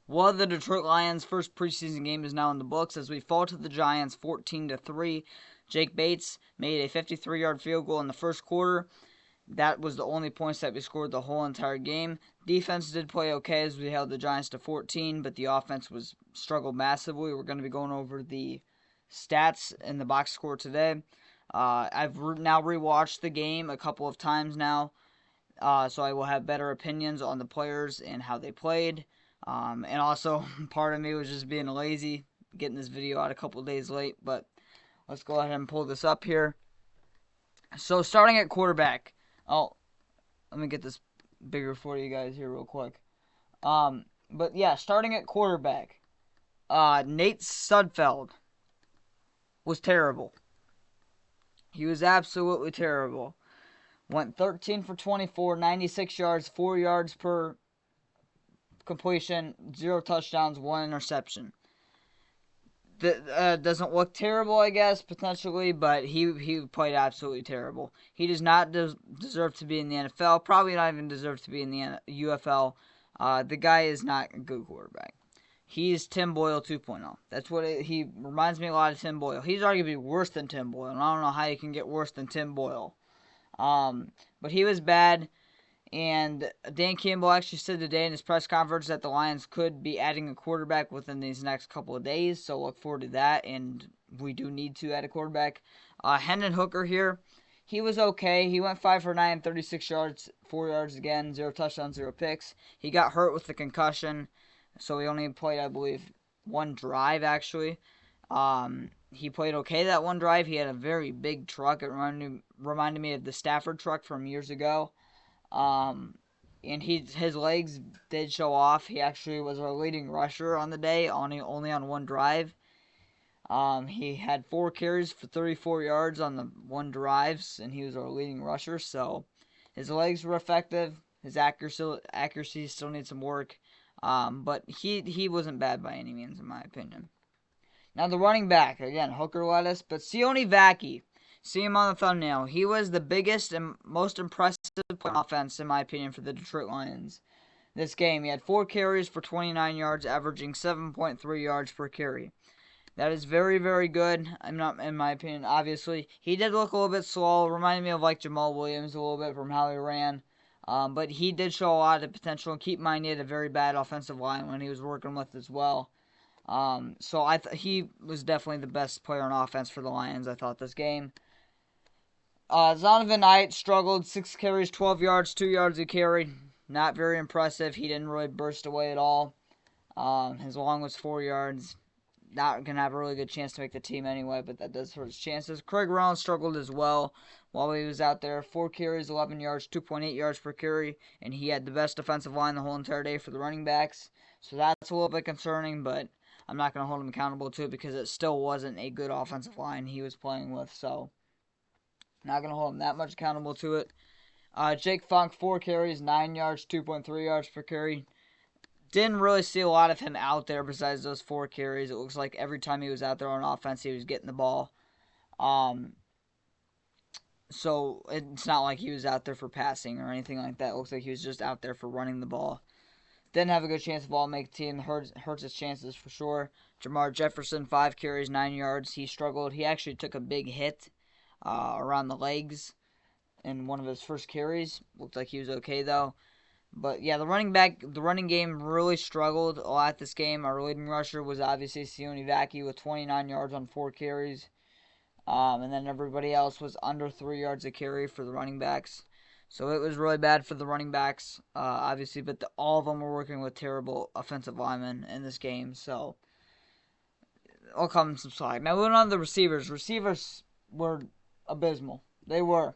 Well, the Detroit Lions' first preseason game is now in the books as we fall to the Giants 14-3. Jake Bates made a 53-yard field goal in the first quarter. That was the only points that we scored the whole entire game. Defense did play okay as we held the Giants to 14, but the offense struggled massively. We're going to be going over the stats in the box score today. I've now rewatched the game a couple of times now, so I will have better opinions on the players and how they played. And also, part of me was just being lazy, getting this video out a couple of days late. But let's go ahead and pull this up here. So starting at quarterback. Oh, let me get this bigger for you guys here real quick. But yeah, starting at quarterback. Nate Sudfeld was terrible. He was absolutely terrible. Went 13 for 24, 96 yards, 4 yards per completion, 0 touchdowns, 1 interception. That doesn't look terrible, I guess, potentially, but he played absolutely terrible. He does not deserve to be in the NFL, probably not even deserve to be in the UFL. The guy is not a good quarterback. He's Tim Boyle 2.0. That's what he reminds me a lot of Tim Boyle. He's arguably worse than Tim Boyle, and I don't know how you can get worse than Tim Boyle. But he was bad. And Dan Campbell actually said today in his press conference that the Lions could be adding a quarterback within these next couple of days. So look forward to that. And we do need to add a quarterback. Hendon Hooker here. He was okay. He went 5 for 9, 36 yards, 4 yards again, 0 touchdowns, 0 picks. He got hurt with the concussion. So he only played, I believe, one drive actually. He played okay that one drive. He had a very big truck. It reminded me of the Stafford truck from years ago. And his legs did show off. He actually was our leading rusher on the day, only on one drive. He had 4 carries for 34 yards on the one drives, and he was our leading rusher. So his legs were effective. His accuracy still needs some work. But he wasn't bad by any means, in my opinion. Now the running back, again, Hooker led us, but Sione Vaki. See him on the thumbnail. He was the biggest and most impressive offense, in my opinion, for the Detroit Lions. This game, he had 4 carries for 29 yards, averaging 7.3 yards per carry. That is very, very good. I'm not, in my opinion, obviously. He did look a little bit slow. Reminded me of like Jamal Williams a little bit from how he ran. But he did show a lot of potential. And keep in mind, he had a very bad offensive line when he was working with as well. So he was definitely the best player on offense for the Lions, I thought, this game. Zonovan Knight struggled, 6 carries, 12 yards, 2 yards a carry. Not very impressive. He didn't really burst away at all. His long was 4 yards. Not going to have a really good chance to make the team anyway, but that does hurt his chances. Craig Rollins struggled as well while he was out there. 4 carries, 11 yards, 2.8 yards per carry, and he had the best defensive line the whole entire day for the running backs. So that's a little bit concerning, but I'm not going to hold him accountable to it because it still wasn't a good offensive line he was playing with, so not going to hold him that much accountable to it. Jake Funk, 4 carries, 9 yards, 2.3 yards per carry. Didn't really see a lot of him out there besides those 4 carries. It looks like every time he was out there on offense, he was getting the ball. So it's not like he was out there for passing or anything like that. It looks like he was just out there for running the ball. Didn't have a good chance of ball make the team. Hurts his chances for sure. Jamar Jefferson, 5 carries, 9 yards. He struggled. He actually took a big hit around the legs in one of his first carries. Looked like he was okay though. But yeah, the running game really struggled a lot this game. Our leading rusher was obviously Sione Vaki with 29 yards on 4 carries. And then everybody else was under 3 yards a carry for the running backs. So it was really bad for the running backs, obviously, but all of them were working with terrible offensive linemen in this game. So I'll come some slack. Now moving on to the receivers. Receivers were abysmal. They were.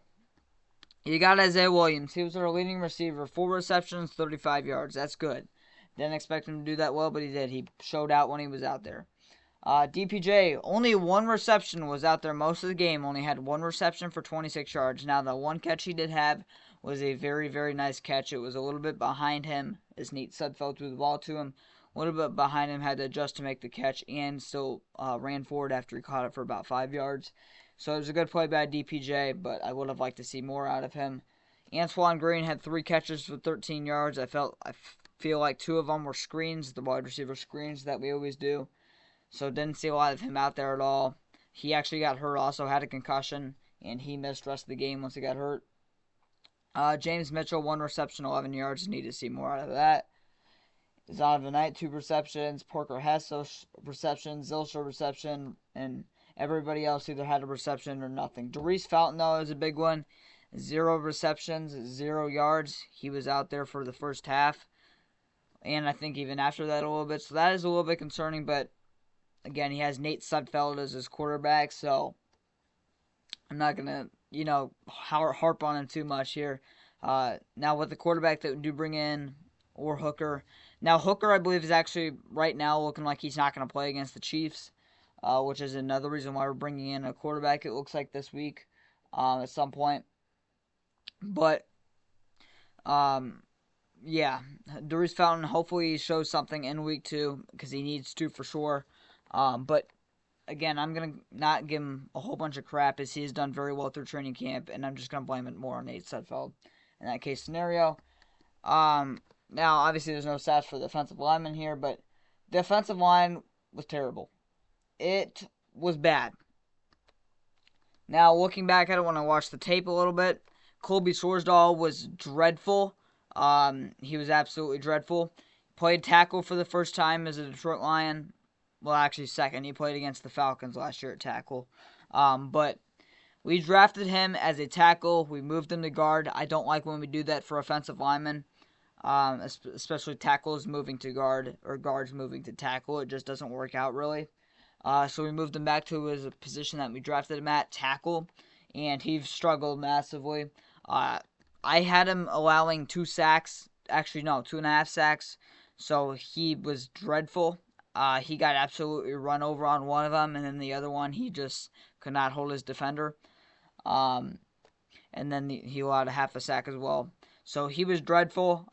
You got Isaiah Williams. He was our leading receiver. 4 receptions, 35 yards. That's good. Didn't expect him to do that well, but he did. He showed out when he was out there. DPJ, only 1 reception, was out there most of the game. Only had 1 reception for 26 yards. Now, the 1 catch he did have was a very, very nice catch. It was a little bit behind him as Nate Sudfeld threw the ball to him. A little bit behind him, had to adjust to make the catch, and still ran forward after he caught it for about 5 yards. So it was a good play by DPJ, but I would have liked to see more out of him. Antoine Green had 3 catches for 13 yards. I feel like 2 of them were screens, the wide receiver screens that we always do. So didn't see a lot of him out there at all. He actually got hurt, also had a concussion, and he missed the rest of the game once he got hurt. James Mitchell, 1 reception, 11 yards. Need to see more out of that. Zonovan Knight, 2 receptions. Porker Hess, reception. Zilstra, reception. And everybody else either had a reception or nothing. Darius Fountain, though, is a big one. 0 receptions, 0 yards. He was out there for the first half. And I think even after that a little bit. So that is a little bit concerning. But, again, he has Nate Sudfeld as his quarterback. So I'm not going to, harp on him too much here. Now, with the quarterback that we do bring in, or Hooker. Now, Hooker, I believe, is actually right now looking like he's not going to play against the Chiefs, which is another reason why we're bringing in a quarterback, it looks like, this week at some point. But, yeah, Darius Fountain, hopefully he shows something in week 2, because he needs to for sure. But, again, I'm going to not give him a whole bunch of crap, as he has done very well through training camp, and I'm just going to blame it more on Nate Sudfeld in that case scenario. Now, obviously, there's no stats for the offensive lineman here, but the offensive line was terrible. It was bad. Now, looking back at it when I watched the tape a little bit, Colby Sorsdahl was dreadful. He was absolutely dreadful. Played tackle for the first time as a Detroit Lion. Well, actually, second. He played against the Falcons last year at tackle. But we drafted him as a tackle. We moved him to guard. I don't like when we do that for offensive linemen. Especially tackles moving to guard or guards moving to tackle. It just doesn't work out really. So we moved him back to his position that we drafted him at, tackle, and he struggled massively. I had him allowing 2 sacks. Actually, no, 2.5 sacks. So he was dreadful. He got absolutely run over on one of them, and then the other one he just could not hold his defender. And then he allowed a half a sack as well. So he was dreadful.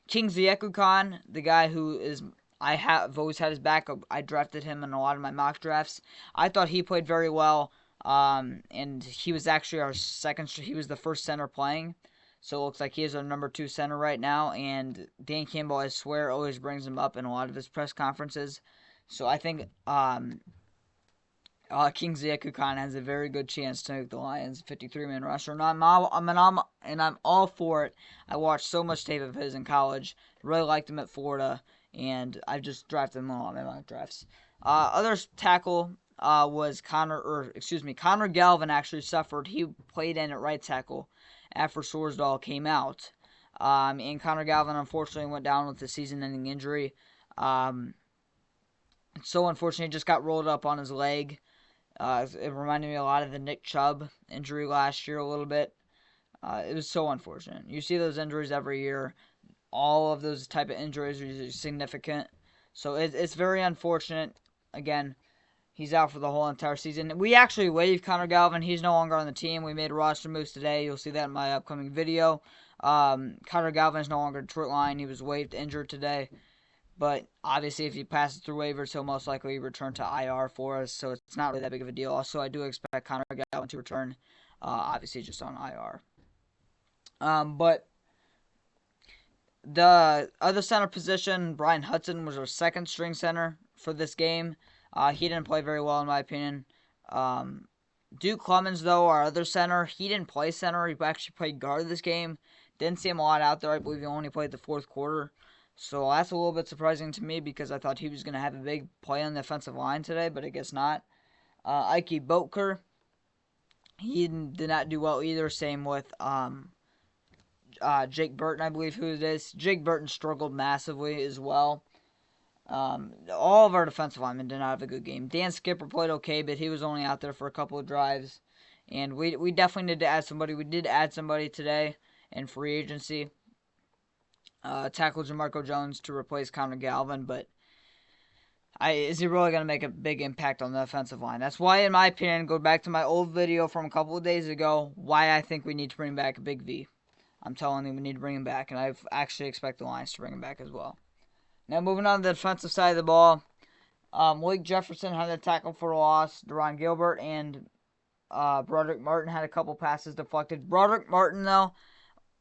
Kingsley Ekukon, the guy who is I have always had his back. I drafted him in a lot of my mock drafts. I thought he played very well. And he was actually our second. He was the first center playing. So it looks like he is our number 2 center right now. And Dan Campbell, I swear, always brings him up in a lot of his press conferences. So I think Kingsley Ekukon has a very good chance to make the Lions 53-man roster, and I'm all for it. I watched so much tape of his in college, really liked him at Florida, and I just drafted him in a lot of my mock drafts. Other tackle was Connor Galvin actually suffered. He played in at right tackle after Sorsdahl came out, and Connor Galvin unfortunately went down with a season-ending injury. So unfortunately, he just got rolled up on his leg. It reminded me a lot of the Nick Chubb injury last year a little bit. It was so unfortunate. You see those injuries every year. All of those type of injuries are significant. So it's very unfortunate. Again, he's out for the whole entire season. We actually waived Connor Galvin. He's no longer on the team. We made a roster moves today. You'll see that in my upcoming video. Connor Galvin is no longer a Detroit Lion. He was waived injured today. But obviously, if he passes through waivers, he'll most likely return to IR for us. So it's not really that big of a deal. Also, I do expect Connor Galvin to return, obviously just on IR. But the other center position, Brian Hudson, was our second string center for this game. He didn't play very well, in my opinion. Duke Clemens, though, our other center, he didn't play center. He actually played guard this game. Didn't see him a lot out there. I believe he only played the fourth quarter. So that's a little bit surprising to me because I thought he was going to have a big play on the offensive line today, but I guess not. Ike Boetker, he did not do well either. Same with Jake Burton, I believe who it is. Jake Burton struggled massively as well. All of our defensive linemen did not have a good game. Dan Skipper played okay, but he was only out there for a couple of drives. And we definitely need to add somebody. We did add somebody today in free agency. Tackle Jamarco Jones to replace Connor Galvin, but is he really going to make a big impact on the offensive line? That's why, in my opinion, go back to my old video from a couple of days ago, why I think we need to bring back Big V. I'm telling you, we need to bring him back, and I actually expect the Lions to bring him back as well. Now, moving on to the defensive side of the ball, Malik Jefferson had a tackle for a loss. Deron Gilbert and Broderick Martin had a couple passes deflected. Broderick Martin, though,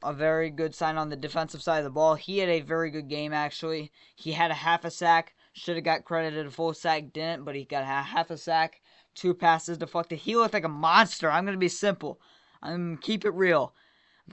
a very good sign on the defensive side of the ball. He had a very good game, actually. He had a half a sack. Should have got credited a full sack, didn't, but he got half a sack. 2 passes deflected. He looked like a monster. I'm going to be simple. I'm keep it real.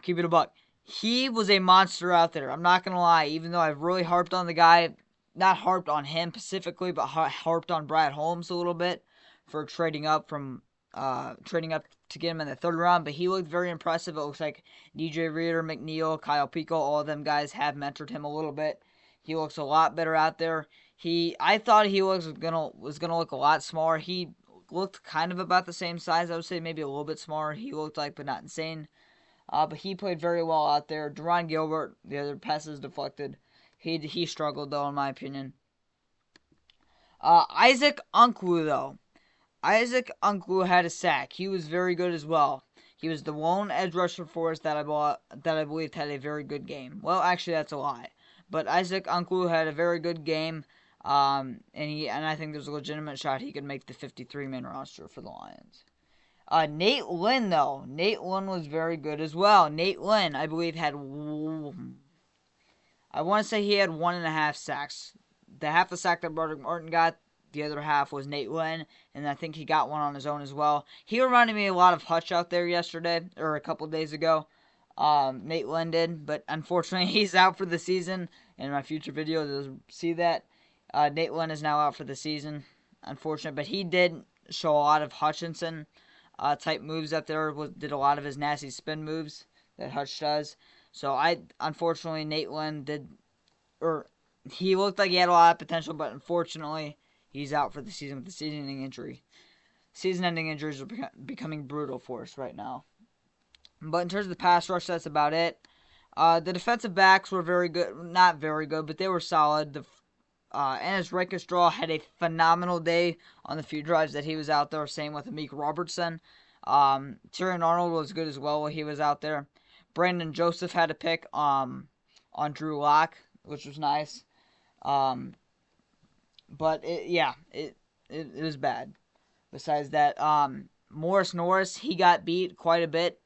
Keep it a buck. He was a monster out there. I'm not going to lie. Even though I've really harped on the guy, not harped on him specifically, but harped on Brad Holmes a little bit for trading up to get him in the 3rd round. But he looked very impressive. It looks like DJ Reader, McNeil, Kyle Pico, all of them guys have mentored him a little bit. He looks a lot better out there. I thought he was gonna look a lot smaller. He looked kind of about the same size. I would say maybe a little bit smaller. He looked like, but not insane. But he played very well out there. Deron Gilbert, the other passes deflected. He struggled though, in my opinion. Issac Ukwu though. Issac Ukwu had a sack. He was very good as well. He was the lone edge rusher for us that I believed had a very good game. Well, actually, that's a lie. But Issac Ukwu had a very good game. And I think there's a legitimate shot he could make the 53-man roster for the Lions. Nate Lynn, though. Nate Lynn was very good as well. Nate Lynn, I believe, I want to say he had 1.5 sacks. The half a sack that Broderick Martin got, the other half was Nate Lynn, and I think he got one on his own as well. He reminded me a lot of Hutch out there yesterday, or a couple days ago. Nate Lynn did, but unfortunately he's out for the season. In my future video, you'll see that. Nate Lynn is now out for the season. Unfortunate, but he did show a lot of Hutchinson type moves out there. Did a lot of his nasty spin moves that Hutch does. So unfortunately, Nate Lynn he looked like he had a lot of potential, but unfortunately, he's out for the season with a season-ending injury. Season-ending injuries are becoming brutal for us right now. But in terms of the pass rush, that's about it. The defensive backs were very good. Not very good, but they were solid. Ennis Rakestraw had a phenomenal day on the few drives that he was out there. Same with Amik Robertson. Tyrion Arnold was good as well while he was out there. Brandon Joseph had a pick on Drew Lock, which was nice. But it was bad. Besides that, Morris Norris, he got beat quite a bit,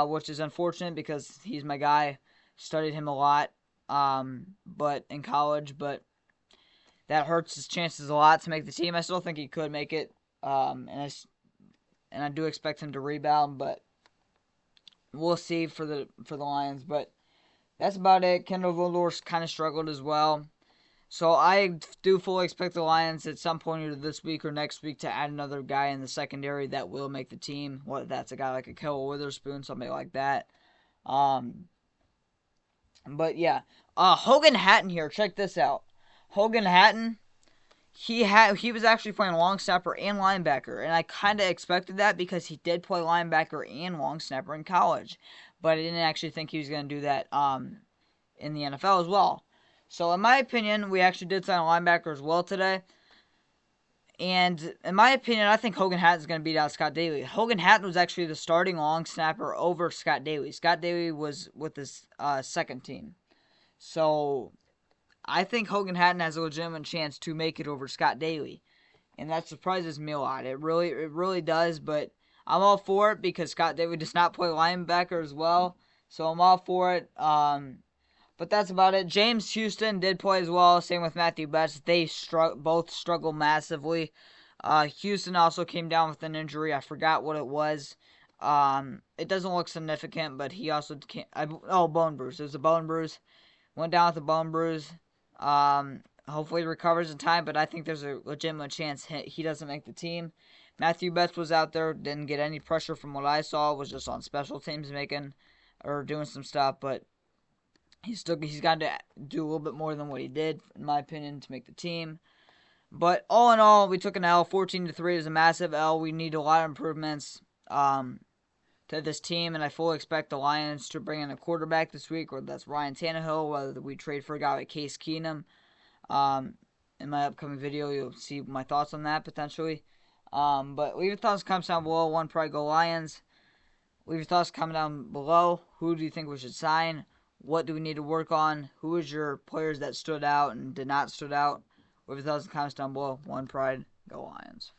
which is unfortunate because he's my guy. Studied him a lot, but in college, but that hurts his chances a lot to make the team. I still think he could make it, and I do expect him to rebound, but we'll see for the Lions. But that's about it. Kendall Vildor kind of struggled as well. So I do fully expect the Lions at some point either this week or next week to add another guy in the secondary that will make the team. Whether that's a guy like a Kel Witherspoon, something like that. But yeah, Hogan Hatton here. Check this out. Hogan Hatton, he was actually playing long snapper and linebacker, and I kind of expected that because he did play linebacker and long snapper in college, but I didn't actually think he was going to do that in the NFL as well. So in my opinion, we actually did sign a linebacker as well today. And in my opinion, I think Hogan Hatton is going to beat out Scott Daly. Hogan Hatton was actually the starting long snapper over Scott Daly. Scott Daly was with his second team. So I think Hogan Hatton has a legitimate chance to make it over Scott Daly. And that surprises me a lot. It really does, but I'm all for it because Scott Daly does not play linebacker as well. So I'm all for it. But that's about it. James Houston did play as well. Same with Matthew Betts. They both struggled massively. Houston also came down with an injury. I forgot what it was. It doesn't look significant, but he also bone bruise. It was a bone bruise. Went down with a bone bruise. Hopefully he recovers in time, but I think there's a legitimate chance he doesn't make the team. Matthew Betts was out there. Didn't get any pressure from what I saw. Was just on special teams doing some stuff, but he's got to do a little bit more than what he did, in my opinion, to make the team. But all in all, we took an L. 14-3 is a massive L. We need a lot of improvements to this team, and I fully expect the Lions to bring in a quarterback this week, whether that's Ryan Tannehill, whether we trade for a guy like Case Keenum. In my upcoming video, you'll see my thoughts on that potentially. But leave your thoughts in the comments down below. One Pride Go Lions. Leave your thoughts coming down below. Who do you think we should sign? What do we need to work on? Who is your players that stood out and did not stood out? Leave your thoughts in the comments down below. One Pride, Go Lions.